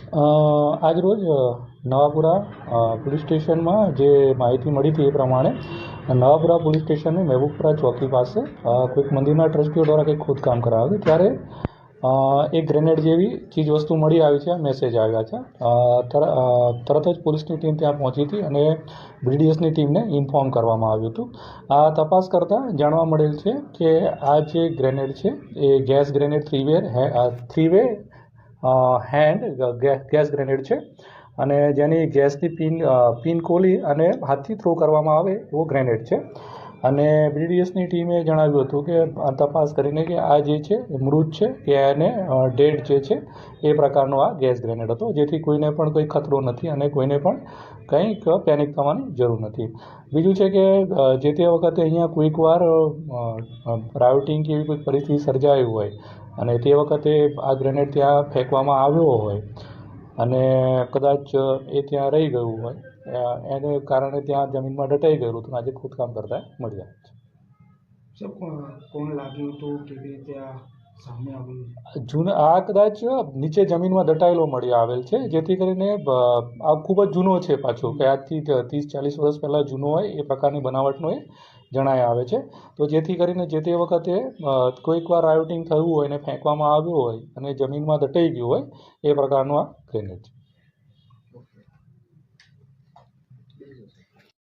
આજરોજ નવાપુરા પોલીસ સ્ટેશનમાં જે માહિતી મળી હતી એ પ્રમાણે નવાપુરા પોલીસ સ્ટેશનની મહેબૂબપુરા ચોકી પાસે કોઈક મંદિરના ટ્રસ્ટીઓ દ્વારા કંઈક ખોદકામ કરાવ્યું હતું ત્યારે એક ગ્રેનેડ જેવી ચીજ વસ્તુ મળી આવી છે, મેસેજ આવ્યા છે। તરત જ પોલીસની ટીમ ત્યાં પહોંચી હતી અને BDSની ટીમને ઇન્ફોર્મ કરવામાં આવ્યું હતું। આ તપાસ કરતાં જાણવા મળેલ છે કે આ જે ગ્રેનેડ છે એ gas grenade three way hand gas grenade છે અને જેની ગેસની પિન ખોલી અને હાથથી થ્રો કરવામાં આવે એવો ગ્રેનેડ છે। અને BDSની ટીમે જણાવ્યું હતું કે તપાસ કરીને કે આ જે છે મૃત છે કે એને ડેડ જે છે એ પ્રકારનો આ ગેસ ગ્રેનેડ હતો, જેથી કોઈને પણ કોઈ ખતરો નથી અને કોઈને પણ કંઈક પેનિક થવાની જરૂર નથી। બીજું છે કે જે તે વખતે અહીંયા કોઈક વાર રાયોટિંગ કે એવી કોઈ પરિસ્થિતિ સર્જાઈ હોય અને તે વખતે આ ગ્રેનેડ ત્યાં ફેંકવામાં આવ્યો હોય અને કદાચ એ ત્યાં રહી ગયું હોય, એને કારણે ત્યાં જમીનમાં દટાઈ ગયેલું હતું, આજે ખોદકામ કરતા મળી આવ્યું છે। સર, કોણ લાગ્યું હતું, કેવી રીતે આ સામે આવ્યું? આ કદાચ નીચે જમીનમાં દટાયેલો મળી આવેલ છે, જેથી કરીને આ ખૂબ જ જૂનો છે પાછો, કે આજથી 30-40 વર્ષ પહેલાં જૂનો હોય એ પ્રકારની બનાવટનો એ જણાય આવે છે। તો જેથી કરીને જે તે વખતે કોઈક વાર રાયોટિંગ થયું હોય અને ફેંકવામાં આવ્યો હોય અને જમીનમાં દટાઈ ગયું હોય એ પ્રકારનું આ ગ્રેનેડ છે।